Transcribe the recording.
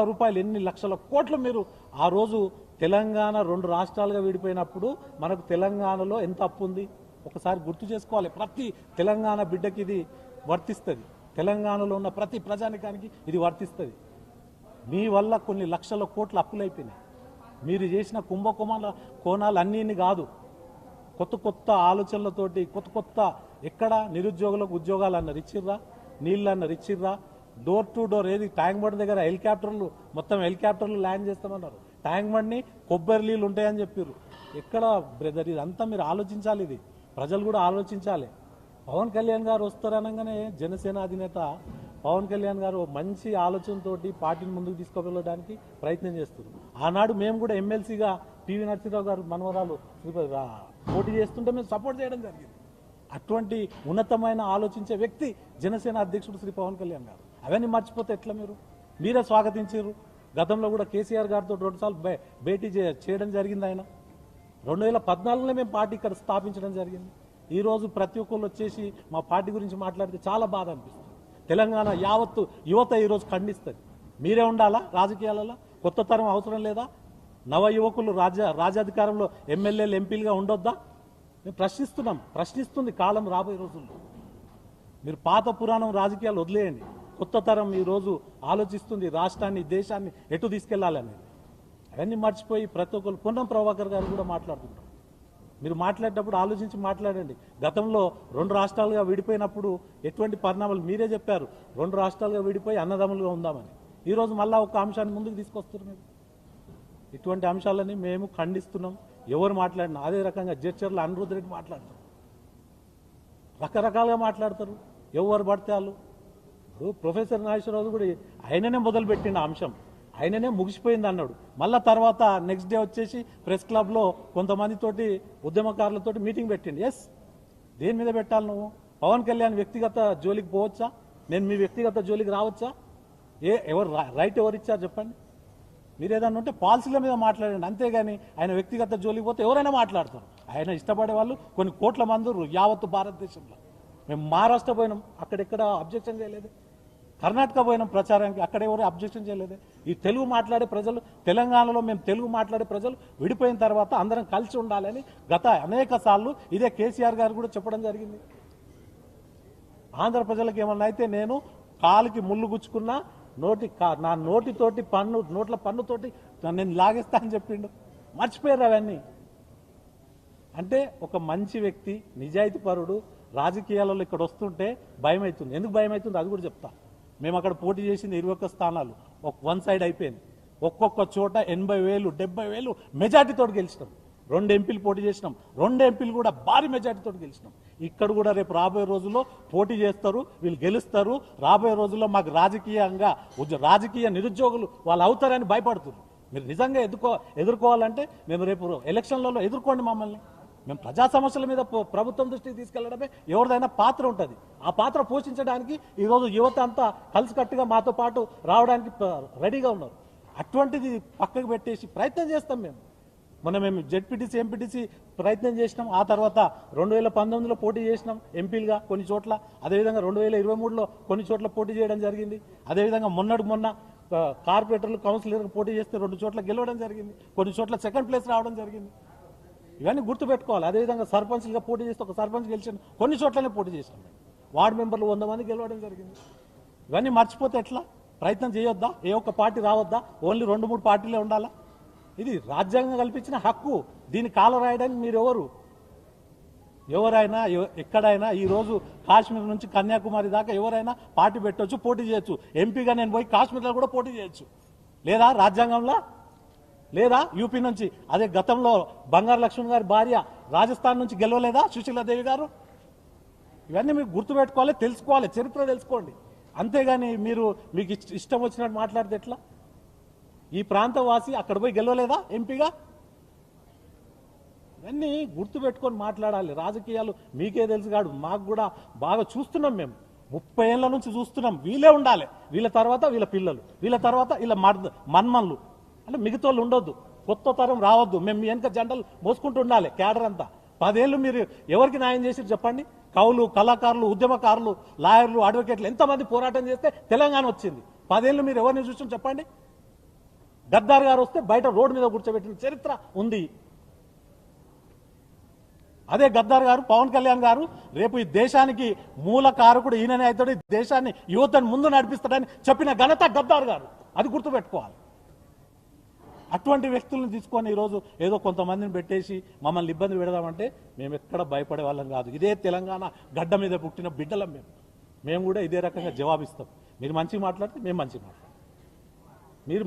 రూపాయలు ఎన్ని లక్షల కోట్లు మీరు ఆ రోజు తెలంగాణ 2 రాష్ట్రాలుగా విడిపోయినప్పుడు మనకు తెలంగాణలో ఎంత అప్పు ఉంది ఒకసారి గుర్తు చేసుకోవాలి. ప్రతి తెలంగాణ బిడ్డకి ఇది వర్తిస్తుంది. తెలంగాణలో ఉన్న ప్రతి ప్రజానికానికి ఇది వర్తిస్తుంది. మీ వల్ల కొన్ని లక్షల కోట్ల అప్పులైపోయినాయి. మీరు చేసిన కోణాలు అన్నీ కాదు, కొత్త కొత్త ఆలోచనలతోటి కొత్త ఎక్కడ నిరుద్యోగులకు ఉద్యోగాలు అన్నారు ఇచ్చిర్రా, నీళ్ళు అన్నారు ఇచ్చిర్రా, డోర్ టు డోర్ ఏది ట్యాంక్ బండ్ దగ్గర మొత్తం హెలికాప్టర్లు ల్యాండ్ చేస్తామన్నారు. ట్యాంక్ బండ్ని కొబ్బరి నీళ్ళు ఉంటాయని చెప్పారు. ఎక్కడ బ్రదర్ ఇదంతా మీరు ఆలోచించాలి. ఇది ప్రజలు కూడా ఆలోచించాలి. పవన్ కళ్యాణ్ గారు వస్తారనగానే జనసేన అధినేత పవన్ కళ్యాణ్ గారు మంచి ఆలోచనతోటి పార్టీని ముందుకు తీసుకువెళ్ళడానికి ప్రయత్నం చేస్తారు. ఆనాడు మేము కూడా ఎమ్మెల్సీగా పివి నరసింహరావు గారు మనవరాలు పోటీ చేస్తుంటే మేము సపోర్ట్ చేయడం జరిగింది. అటువంటి ఉన్నతమైన ఆలోచించే వ్యక్తి జనసేన అధ్యక్షుడు శ్రీ పవన్ కళ్యాణ్ గారు. అవన్నీ మర్చిపోతే ఎట్లా? మీరే స్వాగతించారు. గతంలో కూడా కేసీఆర్ గారితో 2 సార్లు భేటీ చేయడం జరిగింది. ఆయన 2014లో మేము పార్టీ ఇక్కడ స్థాపించడం జరిగింది. ఈరోజు ప్రతి ఒక్కళ్ళు వచ్చేసి మా పార్టీ గురించి మాట్లాడితే చాలా బాధ అనిపిస్తుంది. తెలంగాణ యావత్తు యువత ఈరోజు ఖండిస్తుంది. మీరే ఉండాలా రాజకీయాలలో? కొత్త తరం అవసరం లేదా? నవ యువకులు రాజ్యాధికారంలో ఎమ్మెల్యేలు ఎంపీలుగా ఉండొద్దా? మేము ప్రశ్నిస్తుంది కాలం రాబోయే రోజుల్లో. మీరు పాత పురాణం రాజకీయాలు వదిలేయండి. కొత్త తరం ఈరోజు ఆలోచిస్తుంది రాష్ట్రాన్ని దేశాన్ని ఎటు తీసుకెళ్లాలని. అవన్నీ మర్చిపోయి ప్రతి ఒక్కరు పొన్నం ప్రభాకర్ గారు కూడా మాట్లాడుతుంటారు. మీరు మాట్లాడేటప్పుడు ఆలోచించి మాట్లాడండి. గతంలో 2 రాష్ట్రాలుగా విడిపోయినప్పుడు ఎటువంటి పరిణామాలు మీరే చెప్పారు. 2 రాష్ట్రాలుగా విడిపోయి అన్నదమ్ములుగా ఉందామని. ఈరోజు మళ్ళా ఒక అంశాన్ని ముందుకు తీసుకొస్తారు. మీరు ఇటువంటి అంశాలని మేము ఖండిస్తున్నాం. ఎవరు మాట్లాడినా అదే రకంగా జడ్చర్ల అనిరుద్ధ్ రెడ్డి మాట్లాడతారు, రకరకాలుగా మాట్లాడతారు. ఎవరు పడితే వాళ్ళు. ఇప్పుడు ప్రొఫెసర్ నాగేశ్వరరావు కూడా ఆయననే మొదలుపెట్టిన అంశం, ఆయననే ముగిసిపోయింది అన్నాడు. మళ్ళా తర్వాత నెక్స్ట్ డే వచ్చేసి ప్రెస్ క్లబ్లో కొంతమందితోటి ఉద్యమకారులతోటి మీటింగ్ పెట్టిండు. ఎస్, దేని మీద పెట్టాలి? నువ్వు పవన్ కళ్యాణ్ వ్యక్తిగత జోలికి పోవచ్చా? నేను మీ వ్యక్తిగత జోలికి రావచ్చా? ఎవరు రైట్ ఎవరిచ్చారు చెప్పండి? మీరు ఏదన్నా ఉంటే పాలసీల మీద మాట్లాడండి, అంతేగాని ఆయన వ్యక్తిగత జోలికి పోతే ఎవరైనా మాట్లాడతారు. ఆయన ఇష్టపడే వాళ్ళు కొన్ని కోట్ల మంది యావత్తు భారతదేశంలో. మేము మహారాష్ట్ర పోయినాం, అక్కడెక్కడ అబ్జెక్షన్ చేయలేదు. కర్ణాటక పోయినాం ప్రచారానికి, అక్కడ ఎవరు అబ్జెక్షన్ చేయలేదు. ఈ తెలుగు మాట్లాడే ప్రజలు, తెలంగాణలో మేము తెలుగు మాట్లాడే ప్రజలు విడిపోయిన తర్వాత అందరం కలిసి ఉండాలని గత అనేక సార్లు ఇదే కేసీఆర్ గారు కూడా చెప్పడం జరిగింది. ఆంధ్ర ప్రజలకు ఏమన్నా అయితే నేను కాలుకి ముళ్ళు గుచ్చుకున్నా నా నోటితోటి నోట్ల పన్నుతోటి నేను లాగేస్తా అని చెప్పిండు. మర్చిపోయారు అవన్నీ. అంటే ఒక మంచి వ్యక్తి, నిజాయితీ పరుడు రాజకీయాలలో ఇక్కడ వస్తుంటే భయం అవుతుంది. ఎందుకు భయం అవుతుంది అది కూడా చెప్తా. మేము అక్కడ పోటీ చేసింది 21 స్థానాలు, వన్ సైడ్ అయిపోయింది. ఒక్కొక్క చోట 80,000 70,000 మెజార్టీతో గెలిచినాం. 2 ఎంపీలు పోటీ చేసినాం, 2 ఎంపీలు కూడా భారీ మెజార్టీతో గెలిచినాం. ఇక్కడ కూడా రేపు రాబోయే రోజుల్లో పోటీ చేస్తారు, వీళ్ళు గెలుస్తారు. రాబోయే రోజుల్లో మాకు రాజకీయ నిరుద్యోగులు వాళ్ళు అవుతారని భయపడుతున్నారు. మీరు నిజంగా ఎదుర్కోవాలంటే మేము రేపు ఎలక్షన్లలో ఎదుర్కోండి మమ్మల్ని. మేము ప్రజా సమస్యల మీద ప్రభుత్వం దృష్టికి తీసుకెళ్లడమే ఎవరిదైనా పాత్ర ఉంటుంది. ఆ పాత్ర పోషించడానికి ఈరోజు యువత అంతా కలిసికట్టుగా మాతో పాటు రావడానికి రెడీగా ఉన్నారు. అటువంటిది పక్కకు పెట్టేసి ప్రయత్నం చేస్తాం. మేము జెడ్పీటీసీ ఎంపీటీసీ ప్రయత్నం చేసినాం. ఆ తర్వాత 2019లో పోటీ చేసినాం ఎంపీలుగా కొన్ని చోట్ల. అదేవిధంగా 2023లో కొన్ని చోట్ల పోటీ చేయడం జరిగింది. అదేవిధంగా మొన్న కార్పొరేటర్లు కౌన్సిలర్లు పోటీ చేస్తే 2 చోట్ల గెలవడం జరిగింది, కొన్ని చోట్ల సెకండ్ ప్లేస్ రావడం జరిగింది. ఇవన్నీ గుర్తుపెట్టుకోవాలి. అదేవిధంగా సర్పంచ్గా పోటీ చేస్తే ఒక సర్పంచ్ గెలిచిన కొన్ని చోట్లనే పోటీ చేసినాం. వార్డు మెంబర్లు 100 మంది గెలవడం జరిగింది. ఇవన్నీ మర్చిపోతే ఎట్లా? ప్రయత్నం చేయొద్దా? ఏ ఒక్క పార్టీ రావద్దా? ఓన్లీ 2-3 పార్టీలే ఉండాలా? ఇది రాజ్యాంగం కల్పించిన హక్కు. దీన్ని కాలరాయడానికి మీరు ఎవరైనా ఎక్కడైనా ఈరోజు కాశ్మీర్ నుంచి కన్యాకుమారి దాకా ఎవరైనా పార్టీ పెట్టవచ్చు, పోటీ చేయొచ్చు. ఎంపీగా నేను పోయి కాశ్మీర్లో కూడా పోటీ చేయొచ్చు. లేదా రాజ్యాంగంలో? లేదా యూపీ నుంచి? అదే గతంలో బంగారు లక్ష్మణ్ గారి భార్య రాజస్థాన్ నుంచి గెలవలేదా సుశీలాదేవి గారు? ఇవన్నీ మీకు గుర్తుపెట్టుకోవాలి, తెలుసుకోవాలి, చరిత్ర తెలుసుకోండి. అంతేగాని మీకు ఇష్టం వచ్చినట్టు మాట్లాడితే ఎట్లా? ఈ ప్రాంతవాసి అక్కడ పోయి గెలవలేదా ఎంపీగా? ఇవన్నీ గుర్తుపెట్టుకొని మాట్లాడాలి. రాజకీయాలు మీకే తెలుసు కాదు, మాకు కూడా బాగా చూస్తున్నాం. మేము 30 ఏళ్ల నుంచి చూస్తున్నాం. వీళ్ళే ఉండాలి, వీళ్ళ తర్వాత వీళ్ళ పిల్లలు, వీళ్ళ తర్వాత వీళ్ళ మన్మన్లు, అంటే మిగతా ఉండొద్దు. కొత్త తరం రావద్దు. మేము మీ వెనక జెండలు మోసుకుంటూ ఉండాలి. క్యాడర్ అంతా 10 ఏళ్ళు మీరు ఎవరికి న్యాయం చేసి చెప్పండి? కవులు, కళాకారులు, ఉద్యమకారులు, లాయర్లు, అడ్వకేట్లు ఎంతమంది పోరాటం చేస్తే తెలంగాణ వచ్చింది? 10 ఏళ్ళు మీరు ఎవరిని చూసాం చెప్పండి? గద్దార్ గారు వస్తే బయట రోడ్డు మీద కూర్చోబెట్టిన చరిత్ర ఉంది. అదే గద్దార్ గారు, పవన్ కళ్యాణ్ గారు రేపు ఈ దేశానికి మూల కారకుడు ఈయననే అవుతాడు, ఈ దేశాన్ని యువతను ముందు నడిపిస్తాడని చెప్పిన ఘనత గద్దార్ గారు. అది గుర్తుపెట్టుకోవాలి. అటువంటి వ్యక్తులను తీసుకొని ఈరోజు ఏదో కొంతమందిని పెట్టేసి మమ్మల్ని ఇబ్బంది పెడదామంటే మేము ఎక్కడ భయపడే వాళ్ళం కాదు. ఇదే తెలంగాణ గడ్డ మీద పుట్టిన బిడ్డలం మేము కూడా ఇదే రకంగా జవాబిస్తాం. మీరు మంచిగా మాట్లాడితే మేము మంచిగా మాట్లాడతాం. మీరు